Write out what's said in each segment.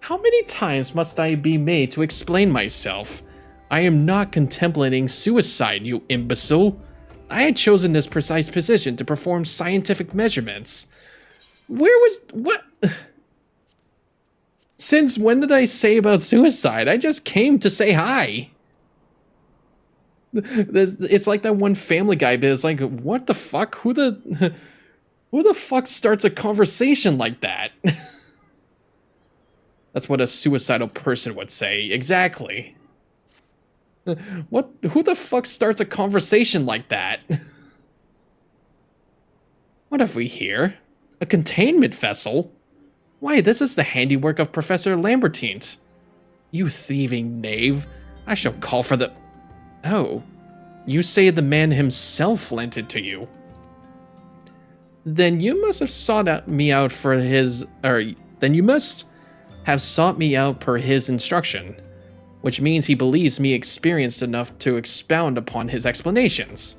How many times must I be made to explain myself? I am not contemplating suicide, you imbecile. I had chosen this precise position to perform scientific measurements. What? Since when did I say about suicide? I just came to say hi. It's like that one Family Guy bit. It's like, what the fuck? Who the fuck starts a conversation like that? That's what a suicidal person would say. Exactly. Who the fuck starts a conversation like that? What have we here? A containment vessel? Why, this is the handiwork of Professor Lambertine. You thieving knave. I shall call for the... Oh, you say the man himself lent it to you. Then you must have sought me out for his... then you must have sought me out per his instruction, which means he believes me experienced enough to expound upon his explanations.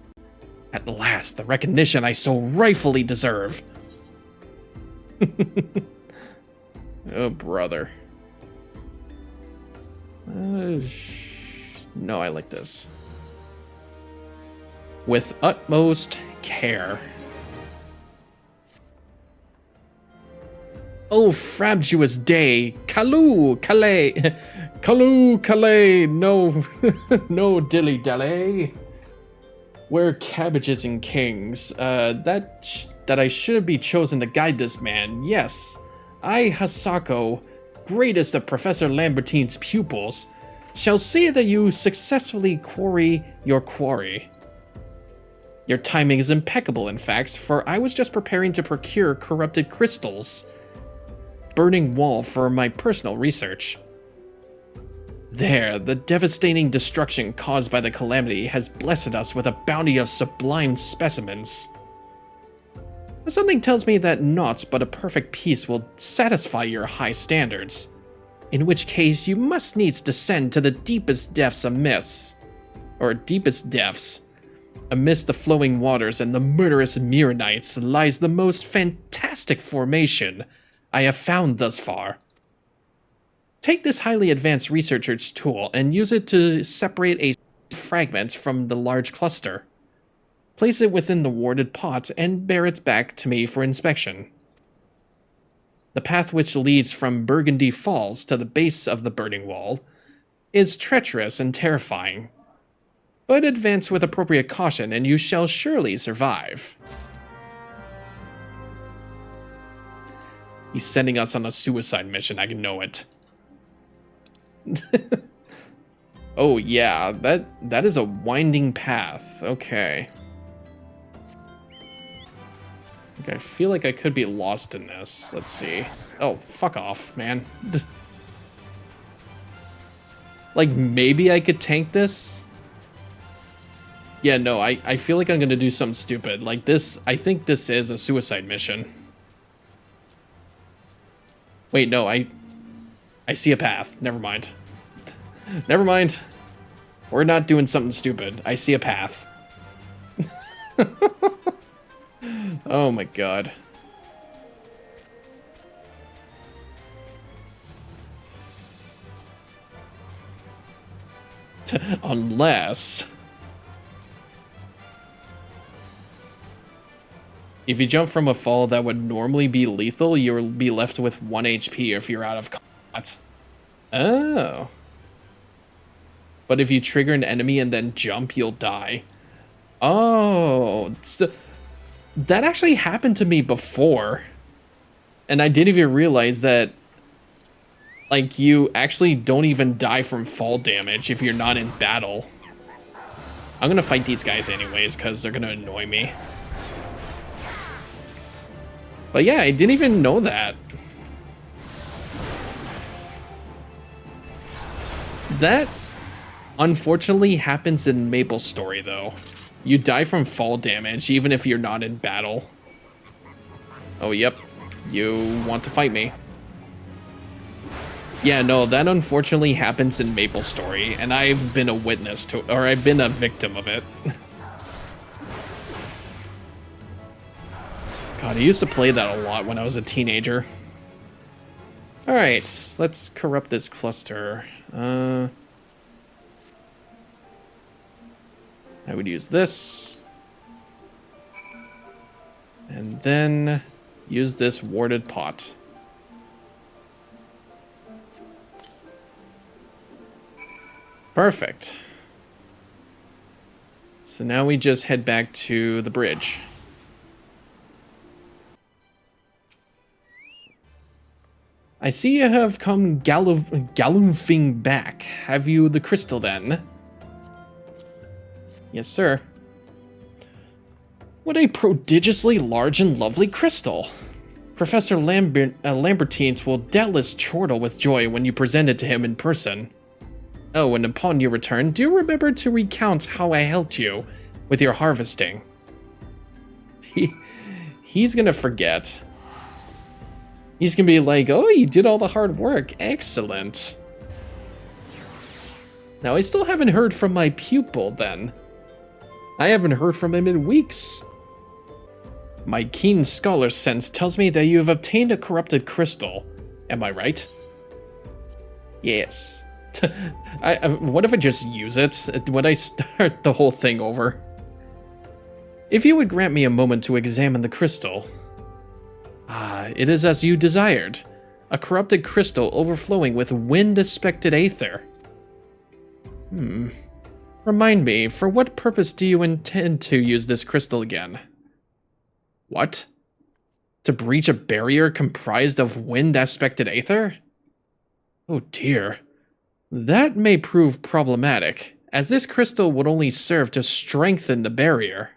At last, the recognition I so rightfully deserve. Oh, brother. No, I like this. With utmost care. Oh, frabjous day! Calloo, Calais! Calloo, Calais! No, no dilly-dally. We're cabbages and kings. That I should be chosen to guide this man, yes. I, Hasako, greatest of Professor Lambertine's pupils, shall see that you successfully quarry your quarry. Your timing is impeccable, in fact, for I was just preparing to procure corrupted crystals. Burning wall for my personal research. There, the devastating destruction caused by the calamity has blessed us with a bounty of sublime specimens. Something tells me that naught but a perfect peace will satisfy your high standards, in which case you must needs descend to the deepest depths amidst the flowing waters and the murderous Myronites lies the most fantastic formation I have found thus far. Take this highly advanced researcher's tool and use it to separate a fragment from the large cluster. Place it within the warded pot and bear it back to me for inspection. The path which leads from Burgundy Falls to the base of the burning wall is treacherous and terrifying, but advance with appropriate caution and you shall surely survive. He's sending us on a suicide mission, I know it. Oh yeah, that is a winding path, okay. I feel like I could be lost in this. Let's see. Oh, fuck off, man. Like, maybe I could tank this? Yeah, no, I feel like I'm gonna do something stupid. Like this, I think this is a suicide mission. Wait, no, I see a path. Never mind. Never mind. We're not doing something stupid. I see a path. Oh my god. Unless... if you jump from a fall that would normally be lethal, you'll be left with 1 HP if you're out of combat. Oh. But if you trigger an enemy and then jump, you'll die. Oh. That actually happened to me before. And I didn't even realize that, like, you actually don't even die from fall damage if you're not in battle. I'm gonna fight these guys anyways, because they're gonna annoy me. But yeah, I didn't even know that. That, unfortunately, happens in MapleStory, though. You die from fall damage, even if you're not in battle. Oh, yep. You want to fight me. Yeah, no, that unfortunately happens in MapleStory, and I've been a witness to, or I've been a victim of it. God, I used to play that a lot when I was a teenager. Alright, let's corrupt this cluster. I would use this. And then use this warded pot. Perfect. So now we just head back to the bridge. I see you have come galumphing back. Have you the crystal then? Yes, sir. What a prodigiously large and lovely crystal. Professor Lambertines will doubtless chortle with joy when you present it to him in person. Oh, and upon your return, do remember to recount how I helped you with your harvesting. He's gonna forget. He's gonna be like, oh, you did all the hard work. Excellent. Now, I still haven't heard from my pupil, then. I haven't heard from him in weeks. My keen scholar sense tells me that you have obtained a corrupted crystal. Am I right? Yes. What if I just use it? Would I start the whole thing over? If you would grant me a moment to examine the crystal. Ah, it is as you desired. A corrupted crystal overflowing with wind-aspected aether. Remind me, for what purpose do you intend to use this crystal again? What? To breach a barrier comprised of wind-aspected aether? Oh dear. That may prove problematic, as this crystal would only serve to strengthen the barrier.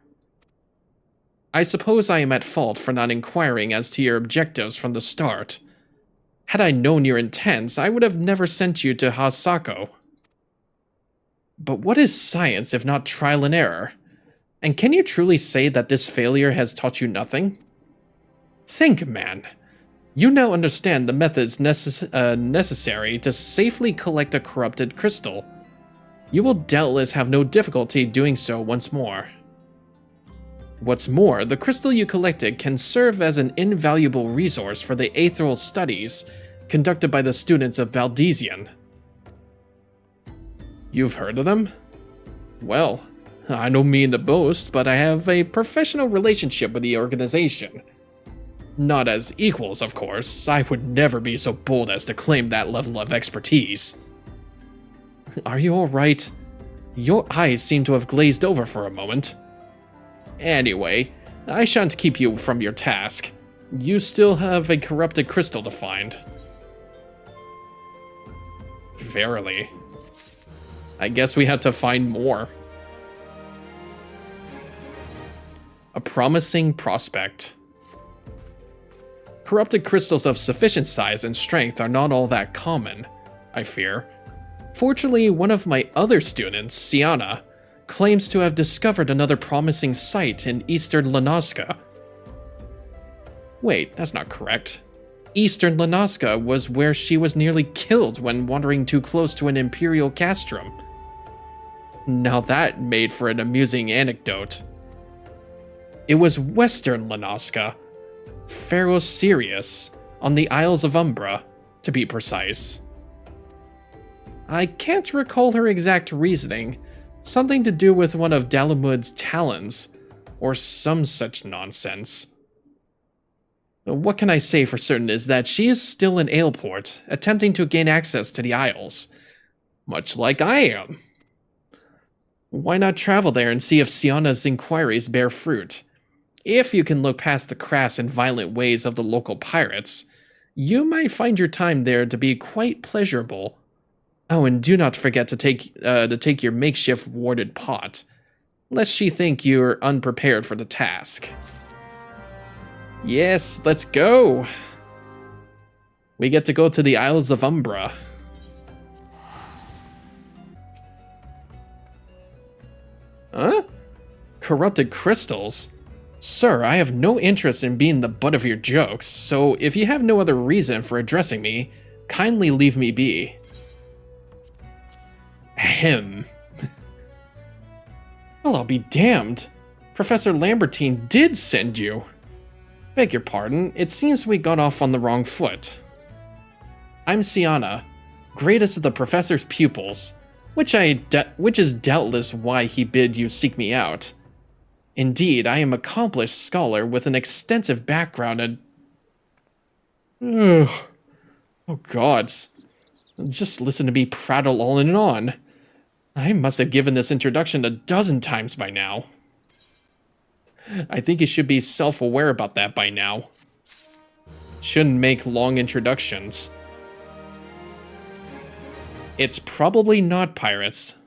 I suppose I am at fault for not inquiring as to your objectives from the start. Had I known your intents, I would have never sent you to Hasako. But what is science if not trial and error? And can you truly say that this failure has taught you nothing? Think, man. You now understand the methods necessary to safely collect a corrupted crystal. You will doubtless have no difficulty doing so once more. What's more, the crystal you collected can serve as an invaluable resource for the aetheral studies conducted by the students of Valdesian. You've heard of them? Well, I don't mean to boast, but I have a professional relationship with the organization. Not as equals, of course. I would never be so bold as to claim that level of expertise. Are you alright? Your eyes seem to have glazed over for a moment. Anyway, I shan't keep you from your task. You still have a corrupted crystal to find. Verily. I guess we had to find more. A promising prospect. Corrupted crystals of sufficient size and strength are not all that common, I fear. Fortunately, one of my other students, Siana, claims to have discovered another promising site in eastern Lanaska. Wait, that's not correct. Eastern Lanaska was where she was nearly killed when wandering too close to an imperial castrum. Now that made for an amusing anecdote. It was western Lanaska, Pharaoh Sirius, on the Isles of Umbra, to be precise. I can't recall her exact reasoning, something to do with one of Dalamud's talons, or some such nonsense. What can I say for certain is that she is still in Aleport, attempting to gain access to the Isles, much like I am. Why not travel there and see if Siana's inquiries bear fruit? If you can look past the crass and violent ways of the local pirates, you might find your time there to be quite pleasurable. Oh, and do not forget to take your makeshift warded pot, lest she think you're unprepared for the task. Yes, let's go! We get to go to the Isles of Umbra. Huh? Corrupted crystals? Sir, I have no interest in being the butt of your jokes, so if you have no other reason for addressing me, kindly leave me be. Ahem. Well, I'll be damned. Professor Lambertine did send you. Beg your pardon, it seems we got off on the wrong foot. I'm Siana, greatest of the professor's pupils, which is doubtless why he bid you seek me out. Indeed, I am an accomplished scholar with an extensive background in... Ugh. Oh gods. Just listen to me prattle on and on. I must have given this introduction a dozen times by now. I think you should be self-aware about that by now. Shouldn't make long introductions. It's probably not pirates.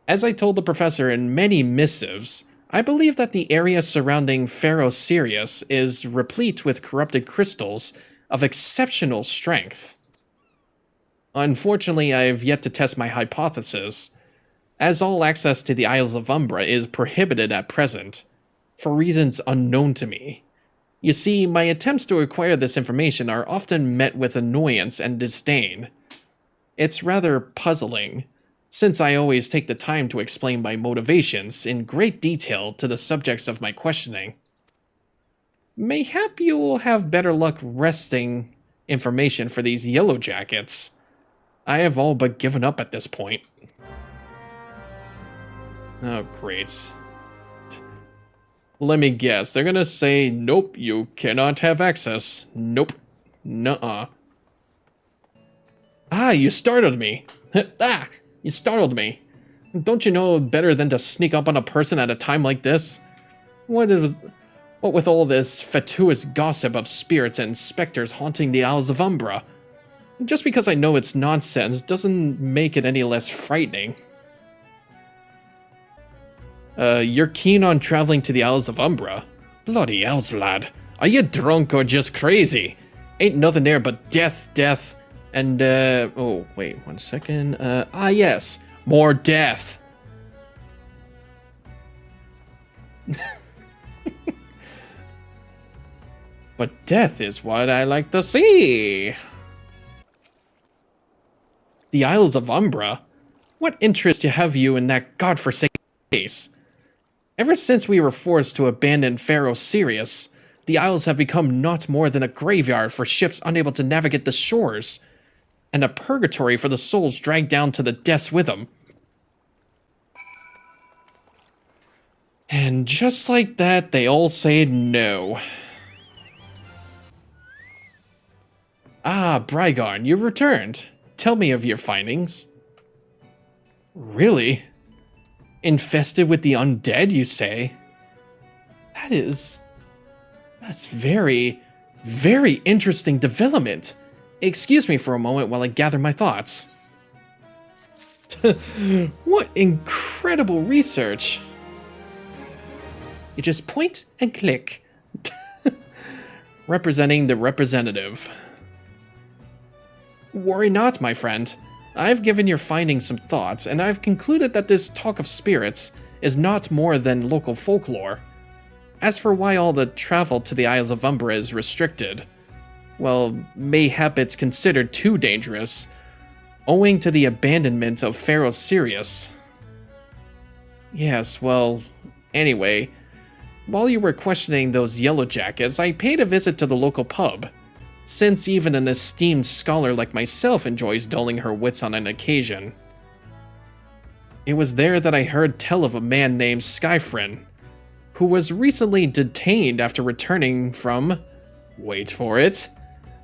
As I told the professor in many missives, I believe that the area surrounding Pharaoh Sirius is replete with corrupted crystals of exceptional strength. Unfortunately, I have yet to test my hypothesis, as all access to the Isles of Umbra is prohibited at present, for reasons unknown to me. You see, my attempts to acquire this information are often met with annoyance and disdain. It's rather puzzling, since I always take the time to explain my motivations in great detail to the subjects of my questioning. Mayhap you will have better luck wresting information for these yellow jackets. I have all but given up at this point. Oh, great. Let me guess, they're gonna say, nope, you cannot have access. Nope. Nuh-uh. Ah, you startled me. Ah, you startled me. Don't you know better than to sneak up on a person at a time like this? What with all this fatuous gossip of spirits and specters haunting the Isles of Umbra? Just because I know it's nonsense doesn't make it any less frightening. You're keen on traveling to the Isles of Umbra? Bloody hells, lad. Are you drunk or just crazy? Ain't nothing there but death, and, oh, wait, 1 second. Yes, more death. But death is what I like to see. The Isles of Umbra? What interest have you in that godforsaken place? Ever since we were forced to abandon Pharaoh Sirius, the Isles have become not more than a graveyard for ships unable to navigate the shores, and a purgatory for the souls dragged down to the depths with them. And just like that, they all say no. Ah, Brygarn, you've returned. Tell me of your findings. Really? Infested with the undead, you say? That's very, very interesting development. Excuse me for a moment while I gather my thoughts. What incredible research. You just point and click. Representing the representative. Worry not, my friend. I've given your findings some thought, and I've concluded that this talk of spirits is not more than local folklore. As for why all the travel to the Isles of Umbra is restricted, well, mayhap it's considered too dangerous, owing to the abandonment of Pharaoh Sirius. Yes, well, anyway, while you were questioning those yellow jackets, I paid a visit to the local pub, since even an esteemed scholar like myself enjoys dulling her wits on an occasion. It was there that I heard tell of a man named Skyfrin, who was recently detained after returning from, wait for it,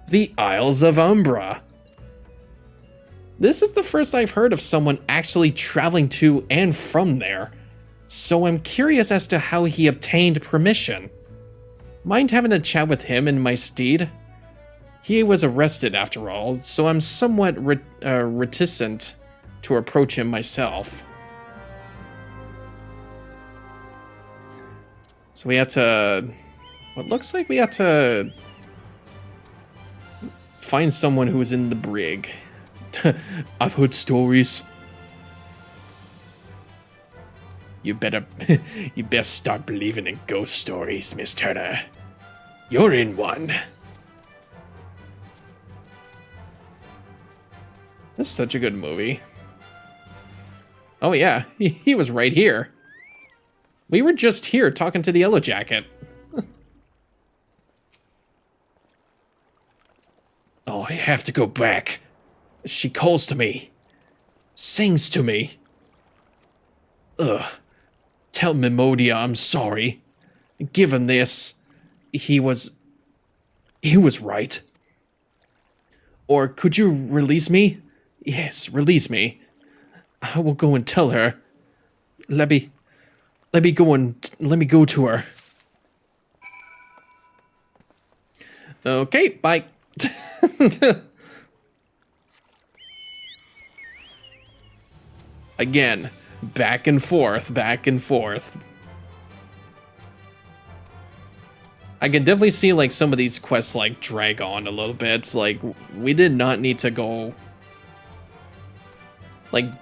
the Isles of Umbra. This is the first I've heard of someone actually traveling to and from there, so I'm curious as to how he obtained permission. Mind having a chat with him in my stead? He was arrested after all, so I'm somewhat reticent to approach him myself. So we had to... What looks like we had to... find someone who was in the brig. I've heard stories. You better start believing in ghost stories, Miss Turner. You're in one. This is such a good movie. Oh yeah, he was right here. We were just here talking to the Yellow Jacket. Oh, I have to go back. She calls to me. Sings to me. Ugh. Tell Mimodia I'm sorry. Given this, he was right. Or could you release me? Yes, release me. I will go and tell her. Let me go to her. Okay, bye. Again, back and forth, back and forth. I can definitely see like some of these quests like drag on a little bit. Like we did not need to go like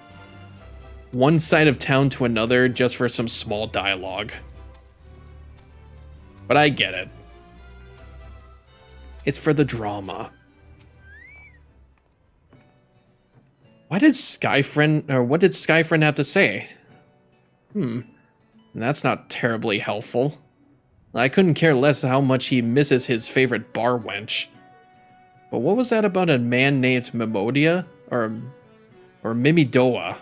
one side of town to another just for some small dialogue. But I get it. It's for the drama. What did Skyfriend have to say? That's not terribly helpful. I couldn't care less how much he misses his favorite bar wench. But what was that about a man named Mimodia? Or Mimidoa?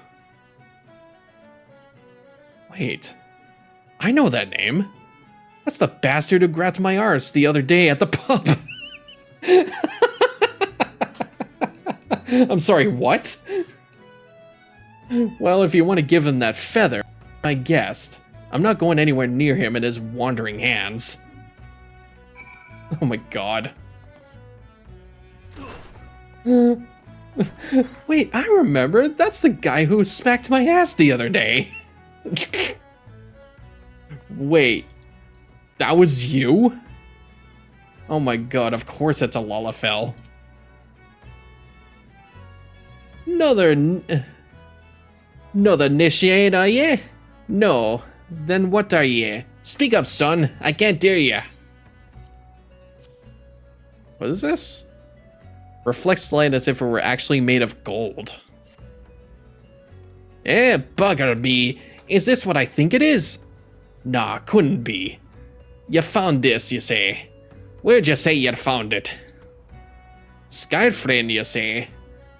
Wait. I know that name. That's the bastard who grabbed my arse the other day at the pub. I'm sorry, what? Well, if you want to give him that feather, I guessed. I'm not going anywhere near him and his wandering hands. Oh my god. Wait, I remember. That's the guy who smacked my ass the other day. Wait, that was you? Oh my god, of course it's a Lalafell. Another initiate, are ye? No. Then what are ye? Speak up, son. I can't hear ya. What is this? Reflects light as if it were actually made of gold. Eh, bugger me. Is this what I think it is? Nah, couldn't be. You found this, you say? Where'd you say you found it? Skyfriend, you say?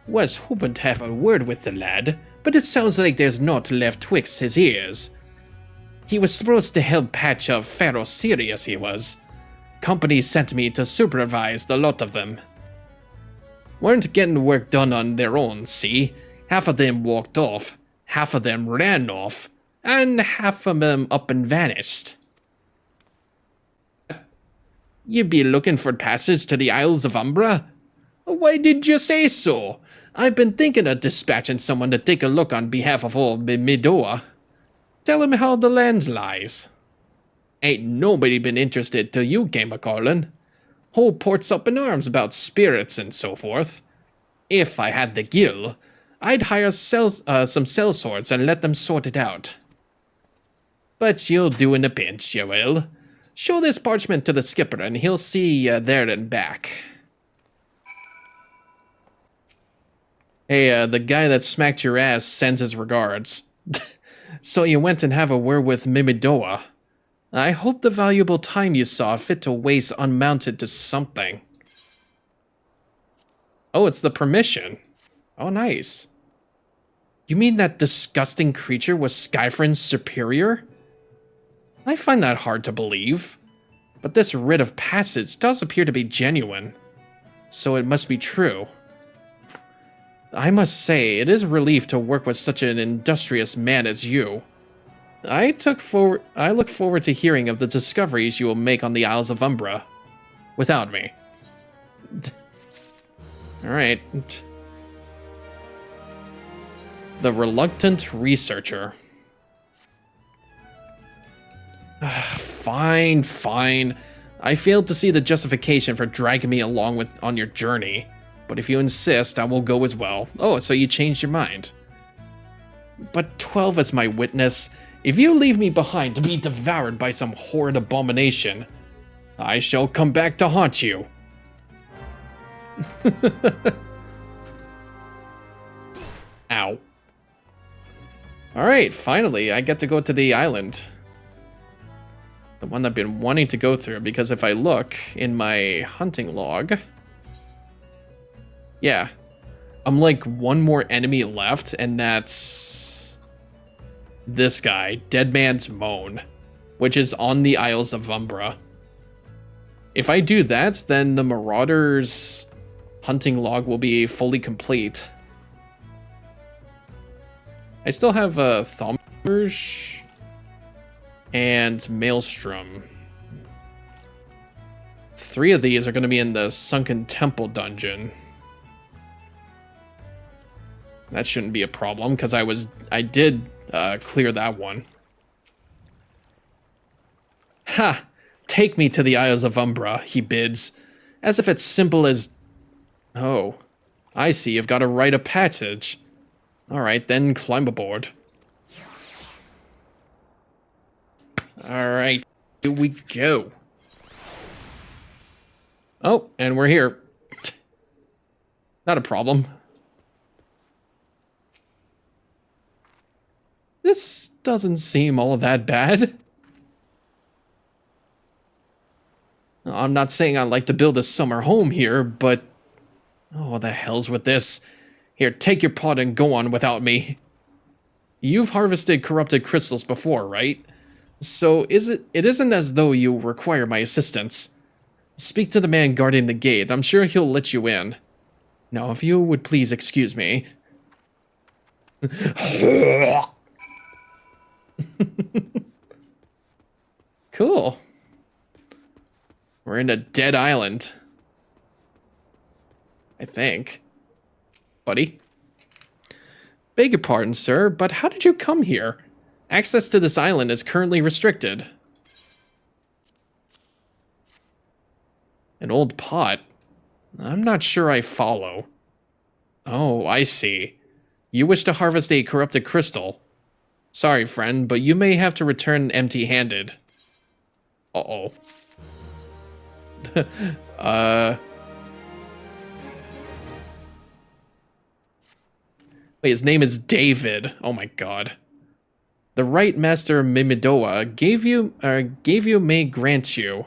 Was hoping to have a word with the lad, but it sounds like there's naught left twixt his ears. He was supposed to help patch up Pharaoh Sirius, he was. Company sent me to supervise the lot of them. Weren't getting work done on their own, see? Half of them walked off, half of them ran off, and half of them up and vanished. You be looking for passage to the Isles of Umbra? Why did you say so? I've been thinking of dispatching someone to take a look on behalf of old Midoa. Tell him how the land lies. Ain't nobody been interested till you came a-callin'. Whole port's up in arms about spirits and so forth. If I had the gill, I'd hire some sellswords and let them sort it out. But you'll do in a pinch, you will. Show this parchment to the skipper and he'll see you there and back. Hey, the guy that smacked your ass sends his regards. So you went and have a word with Mimidoa. I hope the valuable time you saw fit to waste unmounted to something. Oh, it's the permission. Oh, nice. You mean that disgusting creature was Skyfriend's superior? I find that hard to believe. But this writ of passage does appear to be genuine. So it must be true. I must say, it is a relief to work with such an industrious man as you. I look forward to hearing of the discoveries you will make on the Isles of Umbra. Without me. Alright. The Reluctant Researcher. Fine. I failed to see the justification for dragging me along on your journey. But if you insist, I will go as well. Oh, so you changed your mind. But 12 is my witness. If you leave me behind to be devoured by some horrid abomination, I shall come back to haunt you. Ow. Alright, finally, I get to go to the island. The one I've been wanting to go through, because if I look in my hunting log, Yeah. I'm like one more enemy left, and that's this guy, Dead Man's Moan, which is on the Isles of Umbra. If I do that, then the Marauder's hunting log will be fully complete. I still have a Thaumaturge and Maelstrom. 3 of these are going to be in the Sunken Temple dungeon. That shouldn't be a problem, because I did clear that one. Ha! Take me to the Isles of Umbra, he bids, as if it's simple as... Oh, I see, you've got a rite of passage. Alright, then climb aboard. Alright, here we go. Oh, and we're here. Not a problem. This doesn't seem all that bad. I'm not saying I'd like to build a summer home here, but... Oh, what the hell's with this? Here, take your pot and go on without me. You've harvested corrupted crystals before, right? So it isn't as though you require my assistance. Speak to the man guarding the gate. I'm sure he'll let you in. Now, if you would please excuse me. Cool. We're in a dead island. I think. Buddy? Beg your pardon, sir, but how did you come here? Access to this island is currently restricted. An old pot? I'm not sure I follow. Oh, I see. You wish to harvest a corrupted crystal. Sorry, friend, but you may have to return empty-handed. Uh-oh. Wait, his name is David. Oh my god. The right master Mimidoa gave you may grant you.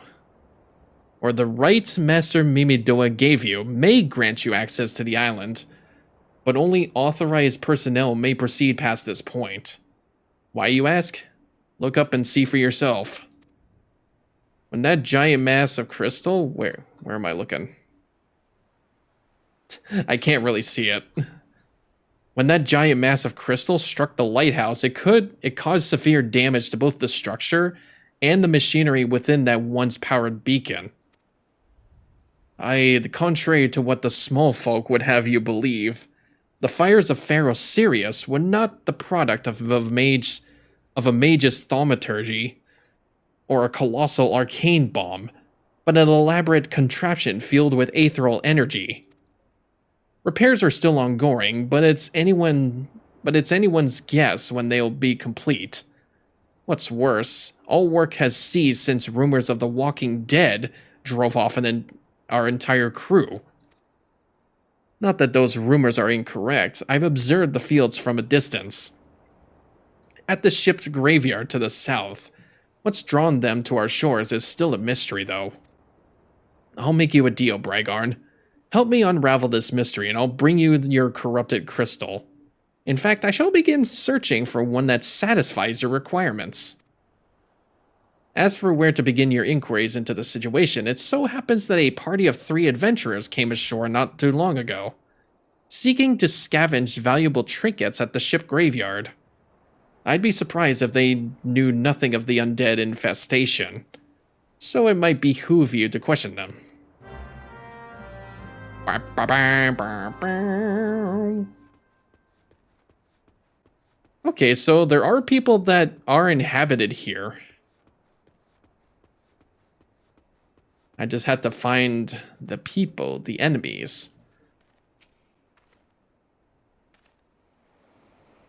Or the right master Mimidoa gave you may grant you access to the island, but only authorized personnel may proceed past this point. Why, you ask? Look up and see for yourself. When that giant mass of crystal... Where am I looking? I can't really see it. When that giant mass of crystal struck the lighthouse, it caused severe damage to both the structure and the machinery within that once powered beacon. The contrary to what the small folk would have you believe, the fires of Pharaoh Sirius were not the product of a mage's thaumaturgy or a colossal arcane bomb, but an elaborate contraption filled with aetheral energy. Repairs are still ongoing, but it's anyone's guess when they'll be complete. What's worse, all work has ceased since rumors of the Walking Dead drove off our entire crew. Not that those rumors are incorrect, I've observed the fields from a distance. At the ship's graveyard to the south, what's drawn them to our shores is still a mystery, though. I'll make you a deal, Bragarn. Help me unravel this mystery, and I'll bring you your corrupted crystal. In fact, I shall begin searching for one that satisfies your requirements. As for where to begin your inquiries into the situation, it so happens that a party of 3 adventurers came ashore not too long ago, seeking to scavenge valuable trinkets at the ship graveyard. I'd be surprised if they knew nothing of the undead infestation, so it might behoove you to question them. Okay, so there are people that are inhabited here. I just had to find the people, the enemies.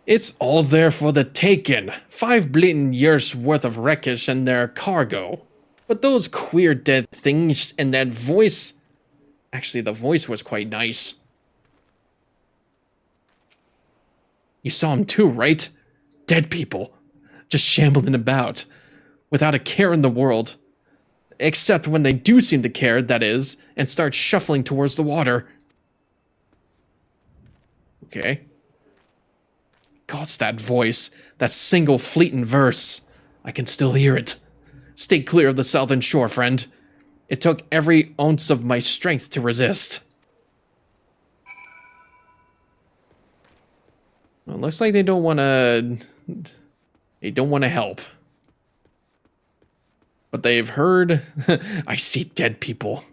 It's all there for the taking. 5 bleeding years worth of wreckage and their cargo. But those queer dead things and that voice... Actually, the voice was quite nice. You saw them too, right? Dead people. Just shambling about. Without a care in the world. Except when they do seem to care, that is, and start shuffling towards the water. Okay. Gosh, that voice. That single fleeting verse. I can still hear it. Stay clear of the southern shore, friend. It took every ounce of my strength to resist. Well, looks like they don't want to... They don't want to help. But they've heard... I see dead people.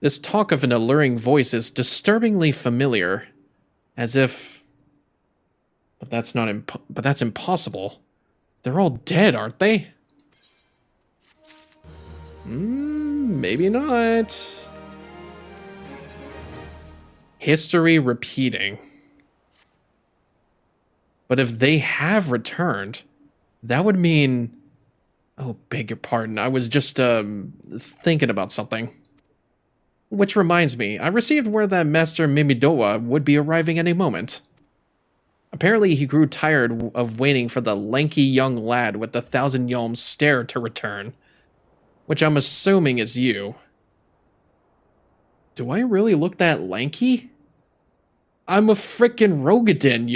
This talk of an alluring voice is disturbingly familiar. As if... But that's not but that's impossible. They're all dead, aren't they? Maybe not. History repeating. But if they have returned, that would mean... Oh, beg your pardon. I was just, thinking about something. Which reminds me, I received word that Master Mimidoa would be arriving any moment. Apparently he grew tired of waiting for the lanky young lad with the 1,000 yalm stare to return. Which I'm assuming is you. Do I really look that lanky? I'm a frickin' Rogadin,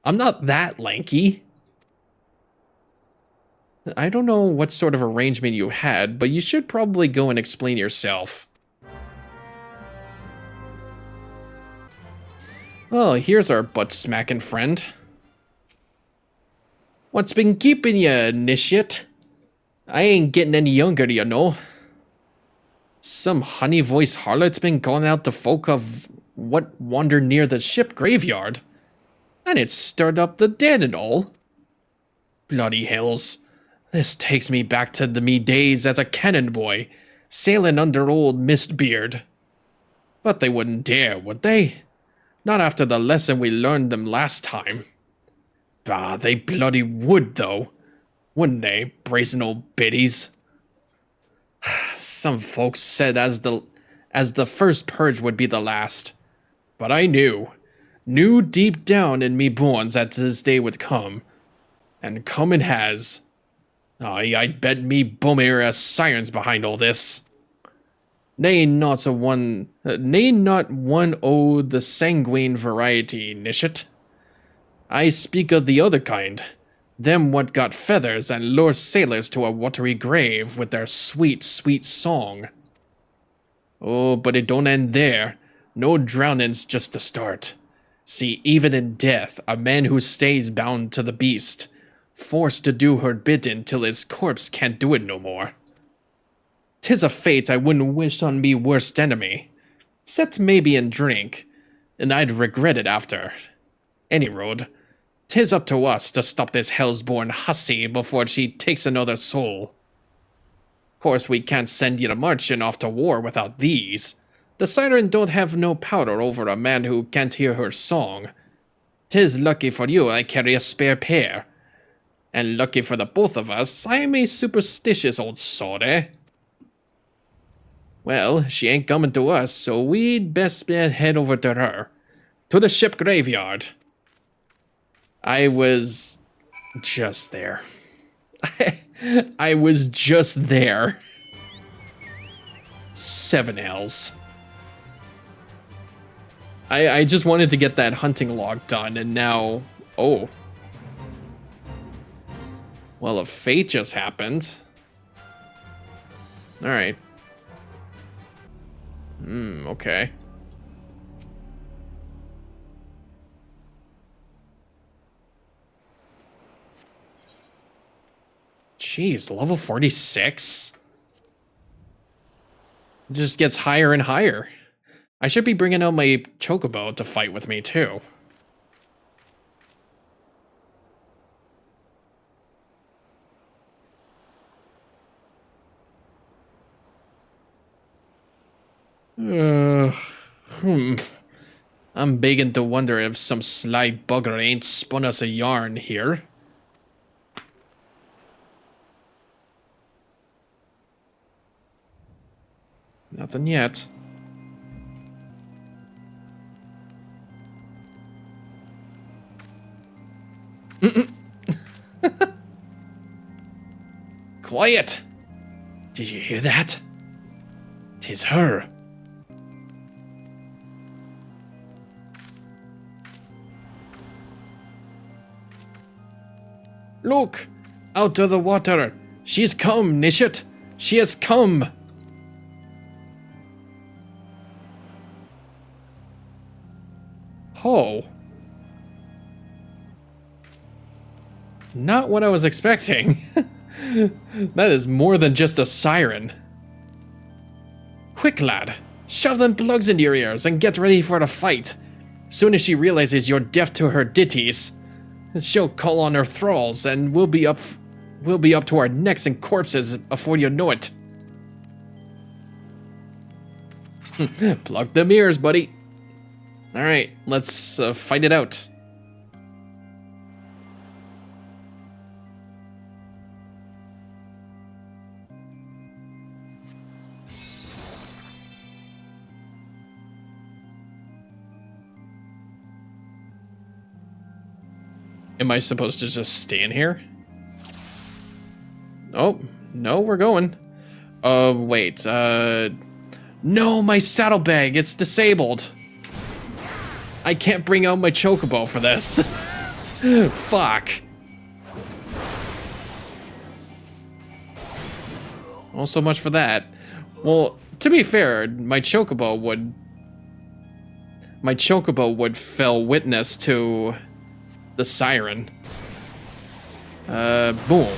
I'm not that lanky. I don't know what sort of arrangement you had, but you should probably go and explain yourself. Well, here's our butt-smacking friend. What's been keeping you, initiate? I ain't getting any younger, you know. Some honey-voiced harlot's been calling out the folk of what wander near the ship graveyard. And it stirred up the dead and all. Bloody hells. This takes me back to me days as a cannon boy, sailing under old Mistbeard. But they wouldn't dare, would they? Not after the lesson we learned them last time. Bah, they bloody would, though. Wouldn't they, brazen old biddies? Some folks said as the first purge would be the last. But I knew deep down in me bones that this day would come. And come it has. Aye, I'd bet me bummer a sirens behind all this. Nay, not one o' the sanguine variety, Nishet. I speak of the other kind. Them what got feathers and lure sailors to a watery grave with their sweet, sweet song. Oh, but it don't end there. No drowning's just the start. See, even in death, a man who stays bound to the beast, forced to do her bidding till his corpse can't do it no more. 'Tis a fate I wouldn't wish on me worst enemy, except maybe in drink, and I'd regret it after. Any road, 'tis up to us to stop this hell's-born hussy before she takes another soul. Course we can't send you marching off to war without these. The siren don't have no powder over a man who can't hear her song. 'Tis lucky for you I carry a spare pair. And lucky for the both of us, I am a superstitious old sod, eh? Well, she ain't coming to us, so we'd best head over to her. To the ship graveyard. I was just there. I was just there. 7 L's. I just wanted to get that hunting log done, and now... Oh. Well, a fate just happened. Alright. Okay. Jeez, level 46? It just gets higher and higher. I should be bringing out my chocobo to fight with me, too. I'm beginning to wonder if some sly bugger ain't spun us a yarn here. Nothing yet. Quiet! Did you hear that? 'Tis her. Look! Out of the water! She's come, Nishat! She has come! Oh. Not what I was expecting. That is more than just a siren. Quick, lad. Shove them plugs into your ears and get ready for the fight. Soon as she realizes you're deaf to her ditties, she'll call on her thralls and we'll be up to our necks in corpses before you know it. Plug them ears, buddy. Alright, let's fight it out. Am I supposed to just stand here? Oh, no, we're going. Wait, no, my saddlebag, it's disabled. I can't bring out my chocobo for this. Fuck. Well, so much for that. Well, to be fair, my chocobo would fell witness to the siren. Boom.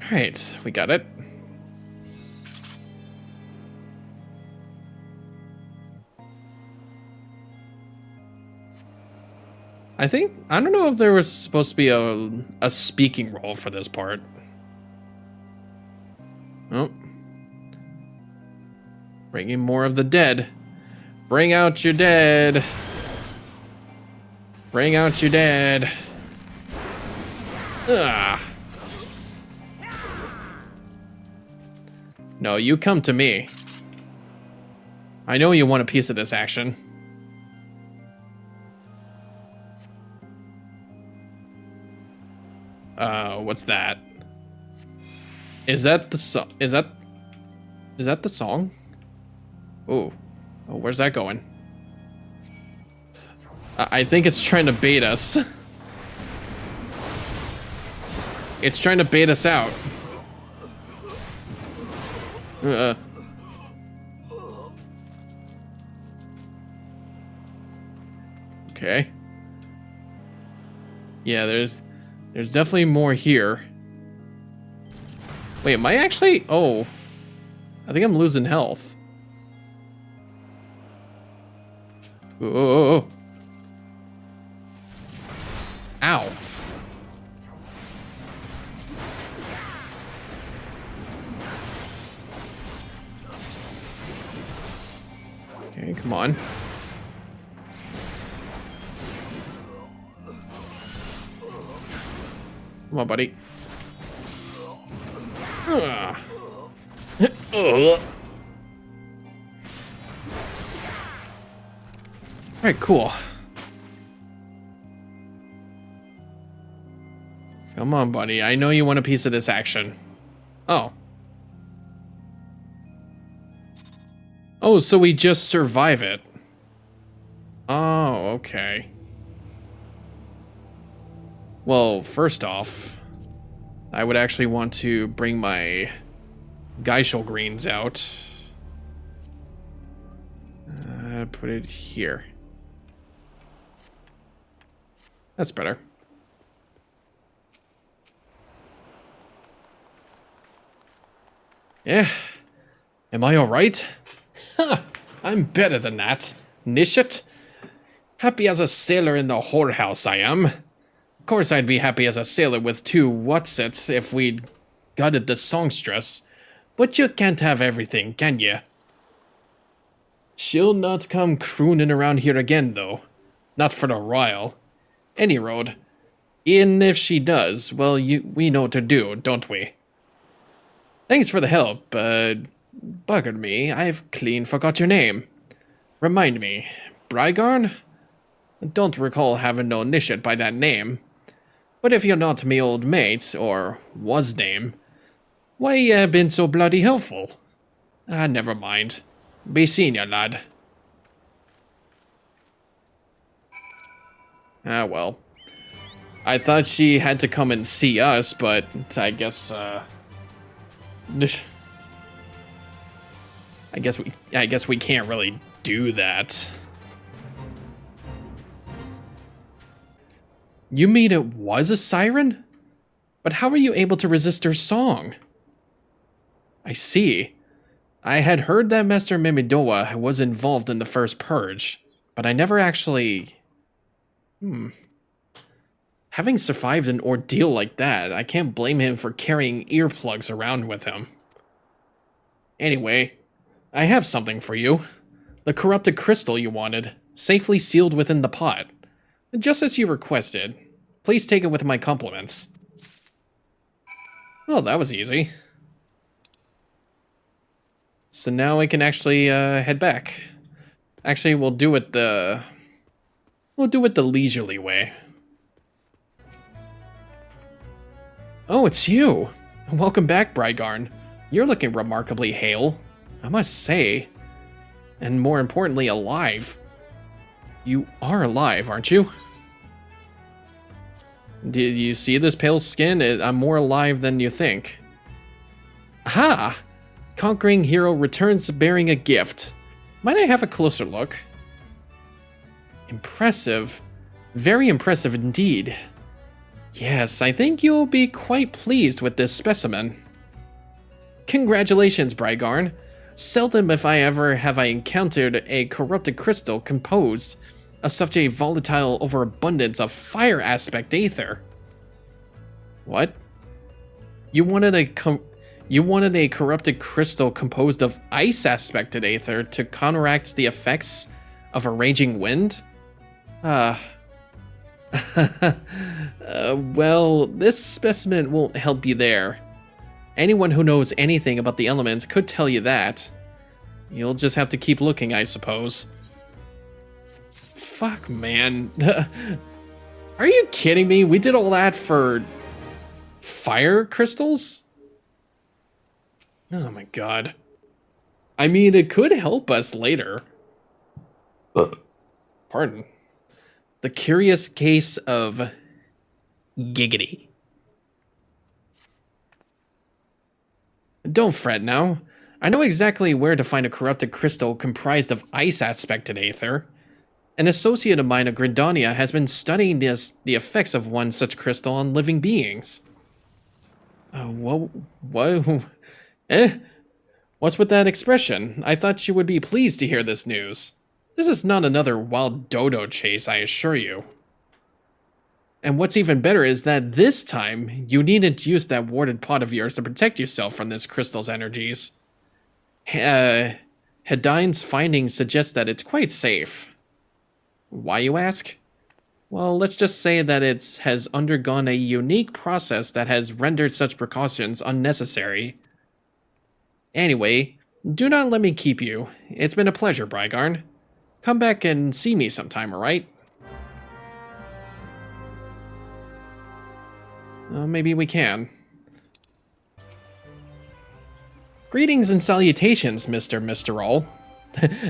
Alright, we got it. I don't know if there was supposed to be a speaking role for this part. Oh. Bringing more of the dead. Bring out your dead. Bring out your dead. Ugh. No, you come to me. I know you want a piece of this action. What's that? Is that the song? Is that the song? Oh, where's that going? I think it's trying to bait us. It's trying to bait us out. Okay. Yeah, there's definitely more here. Wait, am I actually? Oh, I think I'm losing health. Oh. Ow. Okay, come on. Come on, buddy. Alright, cool. Come on, buddy. I know you want a piece of this action. Oh. Oh, so we just survive it. Oh, okay. Well, first off, I would actually want to bring my Geishel greens out. Put it here. That's better. Yeah. Am I alright? Ha! I'm better than that. Nishat. Happy as a sailor in the whorehouse I am. Of course I'd be happy as a sailor with two whatsits if we'd gutted the songstress. But you can't have everything, can you? She'll not come crooning around here again, though. Not for a while. Any road. Even if she does, well, we know what to do, don't we? Thanks for the help, Buggered me, I've clean forgot your name. Remind me, Brygarn? Don't recall having no initiate by that name. But if you're not me old mate, or was name, why you been so bloody helpful? Ah, never mind. Be seeing ya, lad. Ah, well. I thought she had to come and see us, but I guess, I guess we can't really do that. You mean it was a siren? But how were you able to resist her song? I see. I had heard that Master Mimidoa was involved in the first purge, but I never actually... Having survived an ordeal like that, I can't blame him for carrying earplugs around with him. Anyway, I have something for you. The corrupted crystal you wanted, safely sealed within the pot. Just as you requested. Please take it with my compliments. Oh, that was easy. So now we can actually head back. Actually, we'll do it the leisurely way. Oh, it's you. Welcome back, Brygarn. You're looking remarkably hale, I must say. And more importantly, alive. You are alive, aren't you? Did you see this pale skin? I'm more alive than you think. Aha! Conquering hero returns bearing a gift. Might I have a closer look? Impressive. Very impressive indeed. Yes, I think you'll be quite pleased with this specimen. Congratulations, Brygarn. Seldom if I ever have I encountered a corrupted crystal composed of such a volatile overabundance of fire aspect aether. What? You wanted a corrupted crystal composed of ice aspected aether to counteract the effects of a raging wind? Well, this specimen won't help you there. Anyone who knows anything about the elements could tell you that. You'll just have to keep looking, I suppose. Fuck, man. Are you kidding me? We did all that for fire crystals? Oh my god. I mean, it could help us later. Pardon. The curious case of giggity. Don't fret now. I know exactly where to find a corrupted crystal comprised of ice aspected aether. An associate of mine of Gridania has been studying the effects of one such crystal on living beings. Whoa. What's with that expression? I thought you would be pleased to hear this news. This is not another wild dodo chase, I assure you. And what's even better is that this time, you needn't use that warded pot of yours to protect yourself from this crystal's energies. Hedine's findings suggest that it's quite safe. Why, you ask? Well, let's just say that it has undergone a unique process that has rendered such precautions unnecessary. Anyway, do not let me keep you. It's been a pleasure, Brygarn. Come back and see me sometime, alright? Maybe we can. Greetings and salutations, Mr. All.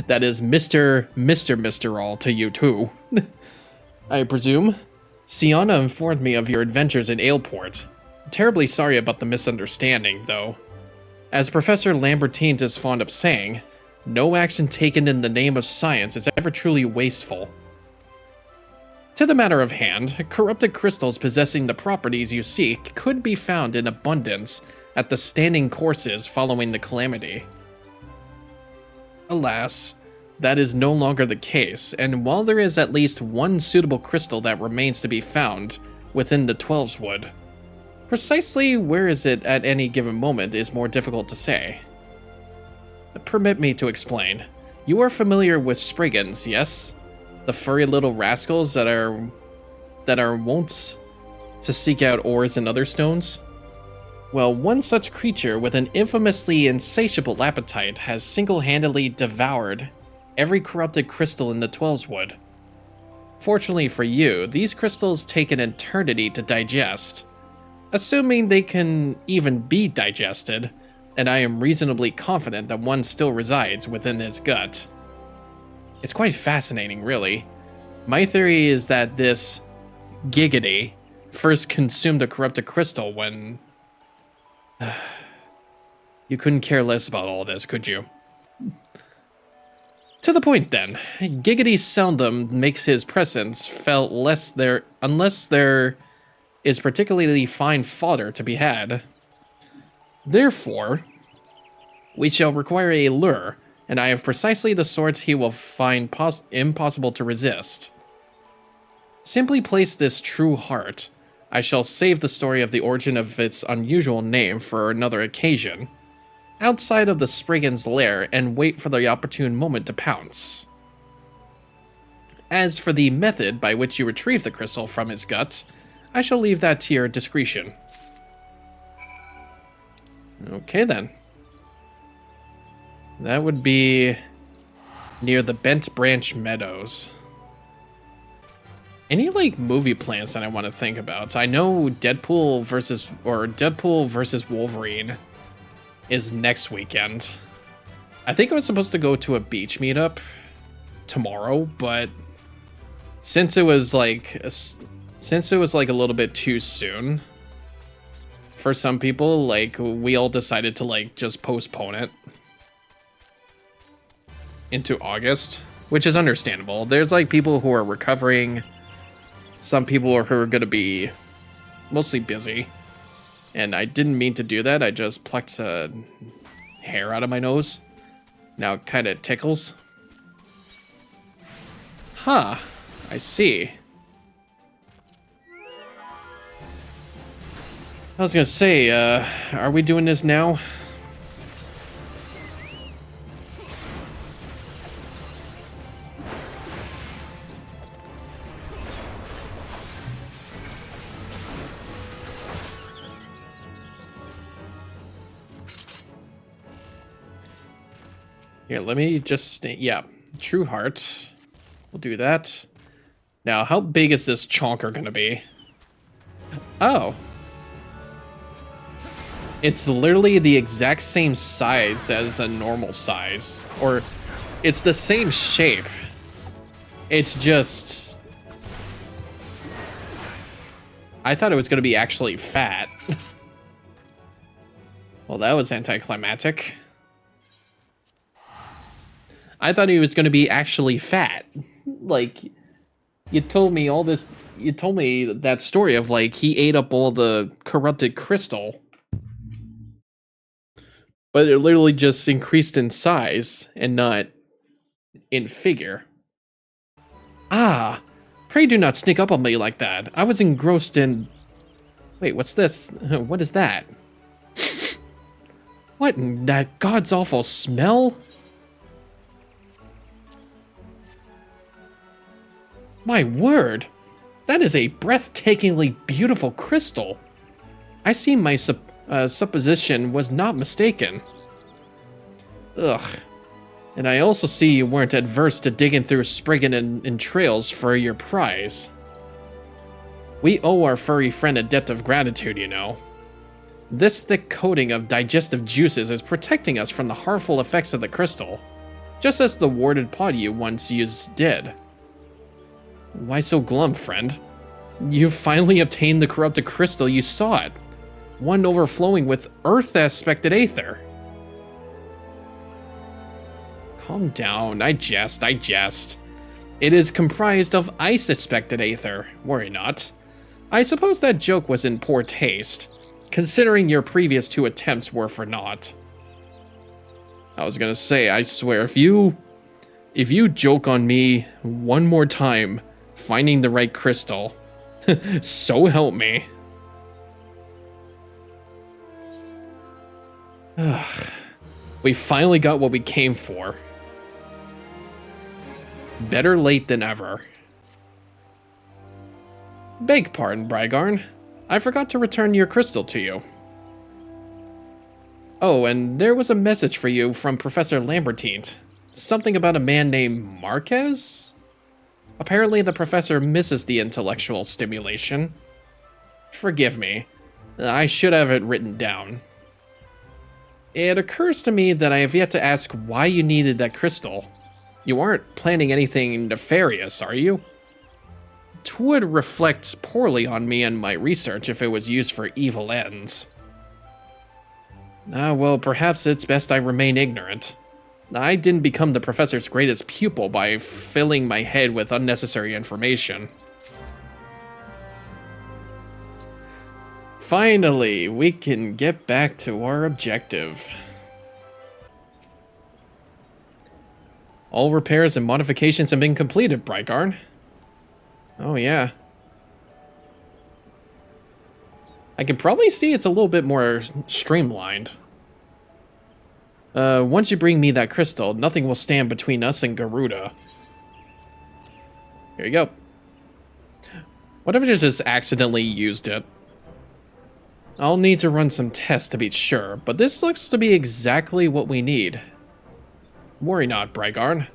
That is Mr. All to you too. I presume. Sienna informed me of your adventures in Aleport. Terribly sorry about the misunderstanding, though. As Professor Lambertine is fond of saying, no action taken in the name of science is ever truly wasteful. To the matter of hand, corrupted crystals possessing the properties you seek could be found in abundance at the standing courses following the calamity. Alas, that is no longer the case, and while there is at least one suitable crystal that remains to be found within the Twelveswood, precisely where is it at any given moment is more difficult to say. Permit me to explain. You are familiar with Spriggans, yes? The furry little rascals that are wont to seek out ores and other stones? Well, one such creature with an infamously insatiable appetite has single-handedly devoured every corrupted crystal in the Twelveswood. Fortunately for you, these crystals take an eternity to digest, assuming they can even be digested, and I am reasonably confident that one still resides within his gut. It's quite fascinating, really. My theory is that this Giggity first consumed a corrupted crystal when... You couldn't care less about all this, could you? To the point, then. Giggity seldom makes his presence felt unless there is particularly fine fodder to be had. Therefore, we shall require a lure, and I have precisely the sort he will find impossible to resist. Simply place this true heart. I shall save the story of the origin of its unusual name for another occasion, outside of the Spriggan's lair, and wait for the opportune moment to pounce. As for the method by which you retrieve the crystal from his guts, I shall leave that to your discretion. Okay then. That would be near the Bent Branch Meadows. Any like movie plans that I want to think about? I know Deadpool versus Wolverine is next weekend. I think I was supposed to go to a beach meetup tomorrow, but since it was like a little bit too soon for some people, like we all decided to like just postpone it into August, which is understandable. There's like people who are recovering, some people who are going to be mostly busy, and I didn't mean to do that. I just plucked a hair out of my nose. Now it kind of tickles. Huh, I see. I was gonna say, are we doing this now? Here, let me just, yeah, True Heart. We'll do that. Now, how big is this chonker gonna be? Oh. It's literally the exact same size as a normal size. Or, it's the same shape. It's just... I thought it was gonna be actually fat. Well, that was anticlimactic. I thought he was going to be actually fat. Like, you told me all this, you told me that story of, like, he ate up all the corrupted crystal. But it literally just increased in size and not in figure. Ah, pray do not sneak up on me like that. I was engrossed in... Wait, what's this? What is that? What in that god's awful smell? My word, that is a breathtakingly beautiful crystal. I see my supposition was not mistaken. Ugh. And I also see you weren't adverse to digging through Spriggan and trails for your prize. We owe our furry friend a debt of gratitude, you know. This thick coating of digestive juices is protecting us from the harmful effects of the crystal, just as the warded pod you once used did. Why so glum, friend? You finally obtained the corrupted crystal you sought, one overflowing with earth-aspected aether. Calm down, I jest. It is comprised of ice-aspected aether, worry not. I suppose that joke was in poor taste, considering your previous 2 attempts were for naught. I was gonna say, I swear, if you joke on me one more time, finding the right crystal, so help me. We finally got what we came for. Better late than ever. Beg pardon, Brygarn. I forgot to return your crystal to you. Oh, and there was a message for you from Professor Lambertine. Something about a man named Marquez? Apparently the professor misses the intellectual stimulation. Forgive me. I should have it written down. It occurs to me that I have yet to ask why you needed that crystal. You aren't planning anything nefarious, are you? It would reflect poorly on me and my research if it was used for evil ends. Well, perhaps it's best I remain ignorant. I didn't become the professor's greatest pupil by filling my head with unnecessary information. Finally, we can get back to our objective. All repairs and modifications have been completed, Brigarn. Oh yeah. I can probably see it's a little bit more streamlined. Once you bring me that crystal, nothing will stand between us and Garuda. Here you go. What if I just accidentally used it? I'll need to run some tests to be sure, but this looks to be exactly what we need. Worry not, Brigarn.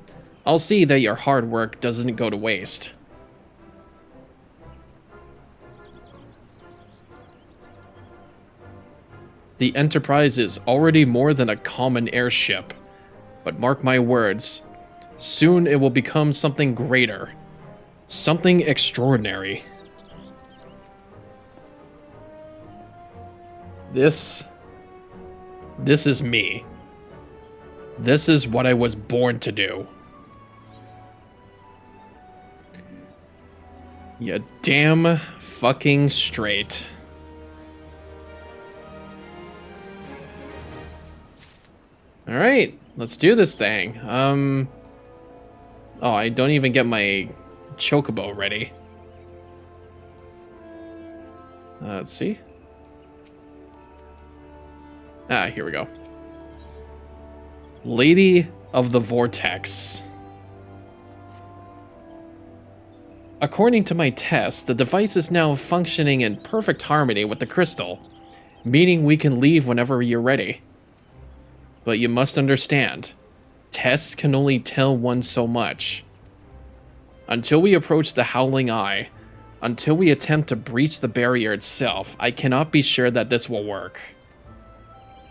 I'll see that your hard work doesn't go to waste. The Enterprise is already more than a common airship, but mark my words, soon it will become something greater, something extraordinary. This is me. This is what I was born to do. You damn fucking straight. Alright, let's do this thing. Oh, I don't even get my chocobo ready. Let's see. Here we go. Lady of the Vortex. According to my test, the device is now functioning in perfect harmony with the crystal, meaning we can leave whenever you're ready. But you must understand, tests can only tell one so much. Until we approach the Howling Eye, until we attempt to breach the barrier itself, I cannot be sure that this will work.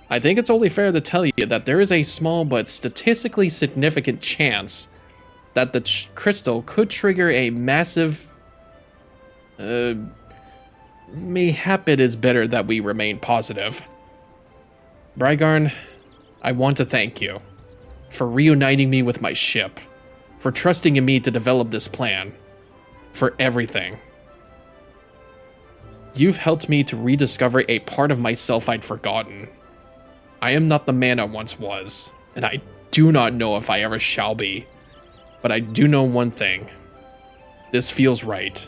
I think it's only fair to tell you that there is a small but statistically significant chance that the crystal could trigger a massive... mayhap it is better that we remain positive. Brigarn, I want to thank you for reuniting me with my ship, for trusting in me to develop this plan, for everything. You've helped me to rediscover a part of myself I'd forgotten. I am not the man I once was, and I do not know if I ever shall be. But I do know one thing. This feels right.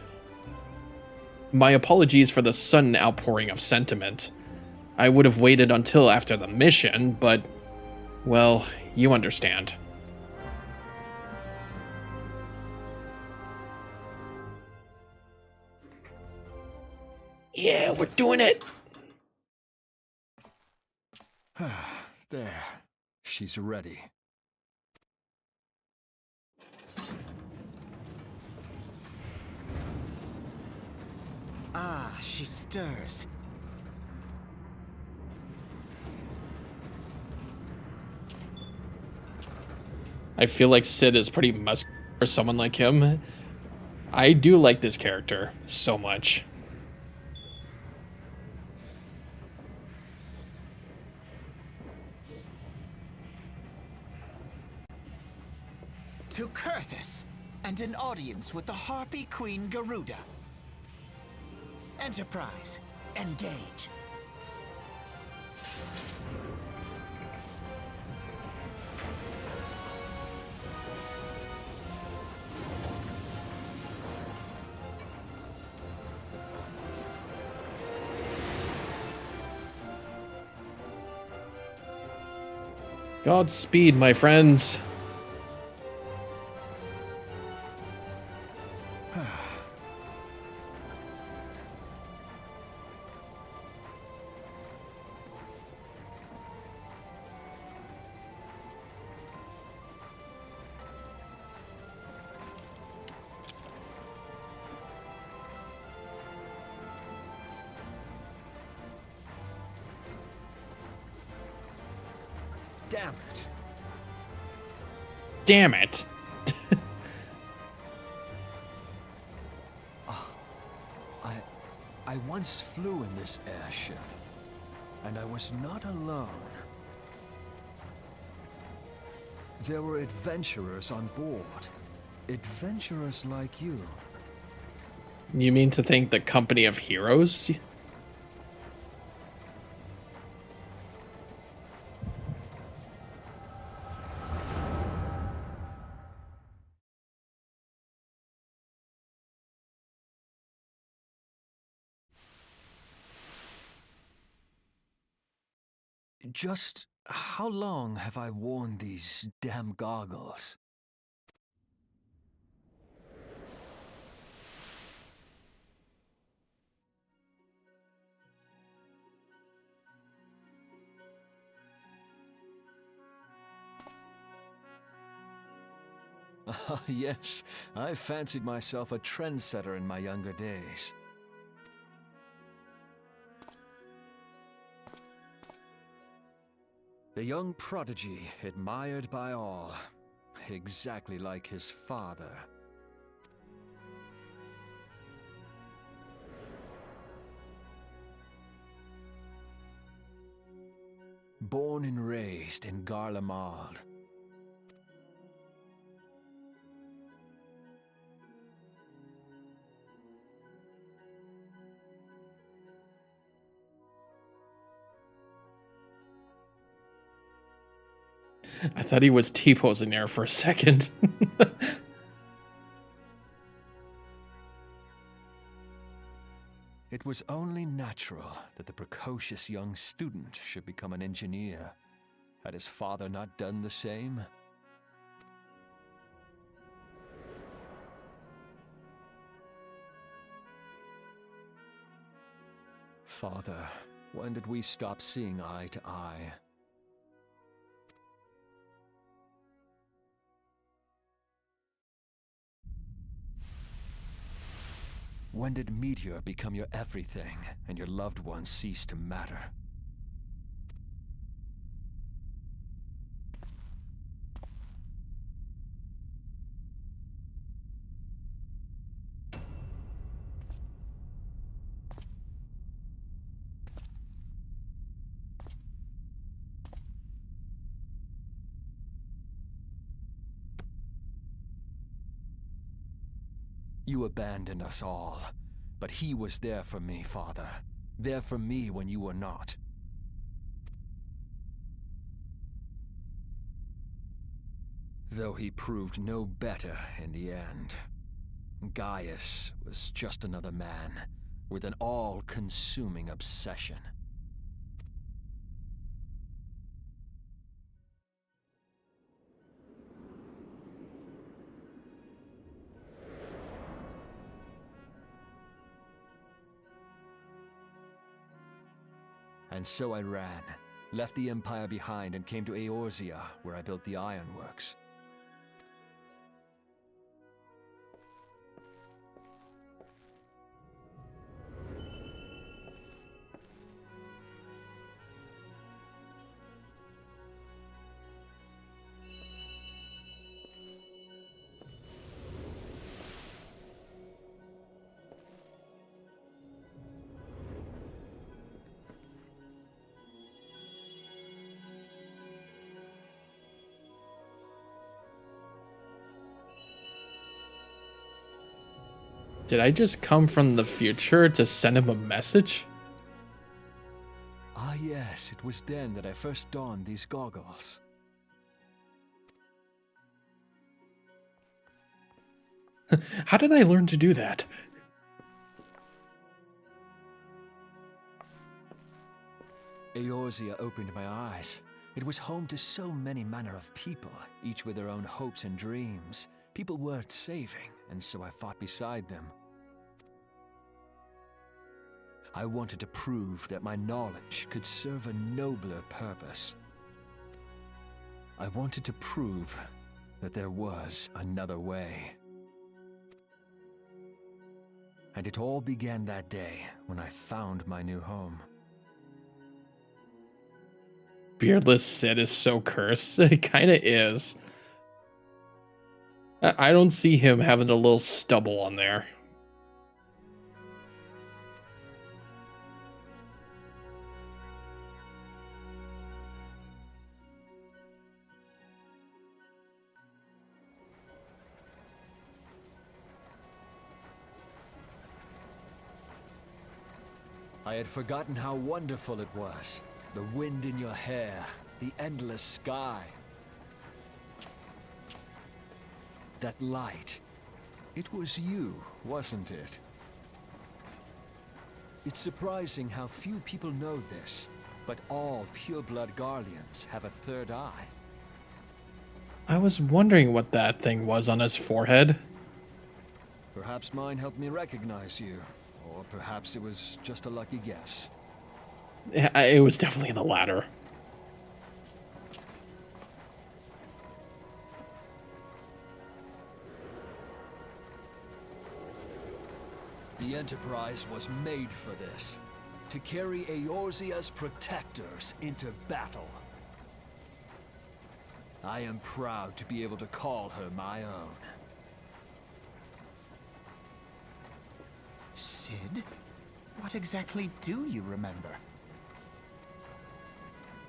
My apologies for the sudden outpouring of sentiment. I would have waited until after the mission, but, well, you understand. Yeah, we're doing it! There. She's ready. Ah, she stirs. I feel like Sid is pretty muscular for someone like him. I do like this character so much. To Kurthus, and an audience with the Harpy Queen Garuda. Enterprise, engage. Godspeed, my friends. Damn it. Damn it. I once flew in this airship, and I was not alone. There were adventurers on board. Adventurers like you. You mean to think the company of heroes? Just how long have I worn these damn goggles? Ah, yes, I fancied myself a trendsetter in my younger days. The young prodigy, admired by all, exactly like his father. Born and raised in Garlemald. I thought he was T-posing there for a second. It was only natural that the precocious young student should become an engineer. Had his father not done the same? Father, when did we stop seeing eye to eye? When did Meteor become your everything, and your loved ones cease to matter? You abandoned us all, but he was there for me, Father. There for me when you were not. Though he proved no better in the end. Gaius was just another man, with an all-consuming obsession. And so I ran, left the Empire behind and came to Eorzea, where I built the ironworks. Did I just come from the future to send him a message? Ah yes, it was then that I first donned these goggles. How did I learn to do that? Eorzea opened my eyes. It was home to so many manner of people, each with their own hopes and dreams. People worth saving, and so I fought beside them. I wanted to prove that my knowledge could serve a nobler purpose. I wanted to prove that there was another way. And it all began that day when I found my new home. beardless Sid is so cursed. It kind of is. I don't see him having a little stubble on there. I had forgotten how wonderful it was. The wind in your hair, the endless sky. That light. It was you, wasn't it? It's surprising how few people know this, but all pureblood Garleans have a third eye. I was wondering what that thing was on his forehead. Perhaps mine helped me recognize you, or perhaps it was just a lucky guess. Yeah, it was definitely the latter. The Enterprise was made for this, to carry Eorzea's protectors into battle. I am proud to be able to call her my own. Sid? What exactly do you remember?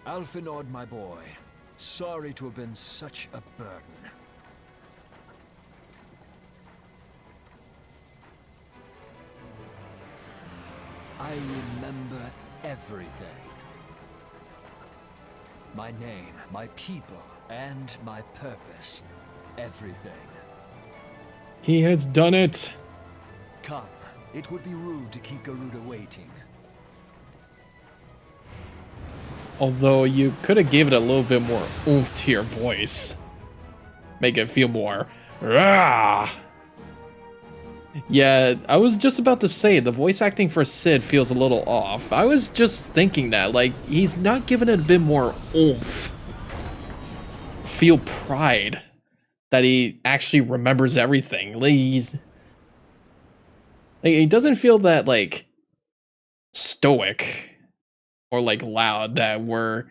Alfinord, my boy. Sorry to have been such a burden. I remember everything. My name, my people, and my purpose. Everything. He has done it. Come, it would be rude to keep Garuda waiting. Although you could have given it a little bit more oomph to your voice. Make it feel more rah. Yeah, I was just about to say, the voice acting for Sid feels a little off. I was just thinking that, like, he's not giving it a bit more oomph. Feel pride that he actually remembers everything. Like, he doesn't feel that, like, stoic or, like, loud that we're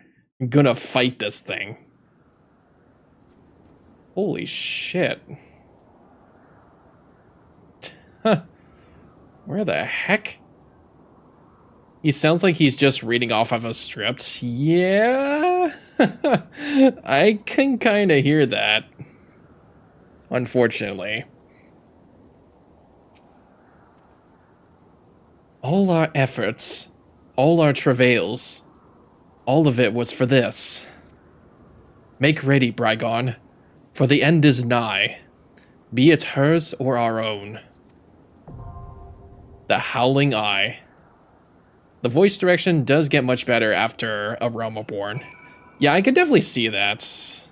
gonna fight this thing. Holy shit. Where the heck? He sounds like he's just reading off of a script. Yeah, I can kind of hear that. Unfortunately. All our efforts, all our travails, all of it was for this. Make ready, Brygon, for the end is nigh, be it hers or our own. The Howling Eye. The voice direction does get much better after A Realm Reborn. Yeah, I could definitely see that.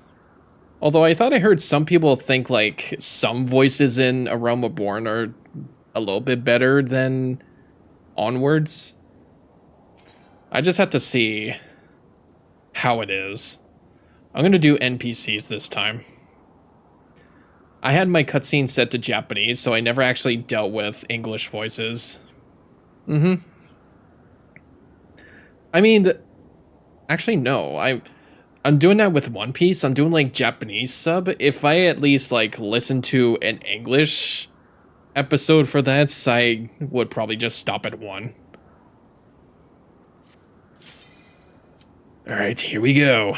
Although I thought I heard some people think like some voices in A Realm Reborn are a little bit better than Onwards. I just have to see how it is. I'm gonna do NPCs this time. I had my cutscene set to Japanese, so I never actually dealt with English voices. I mean, actually, no. I'm doing that with One Piece. I'm doing, like, Japanese sub. If I at least, like, listen to an English episode for that, I would probably just stop at one. Alright, here we go.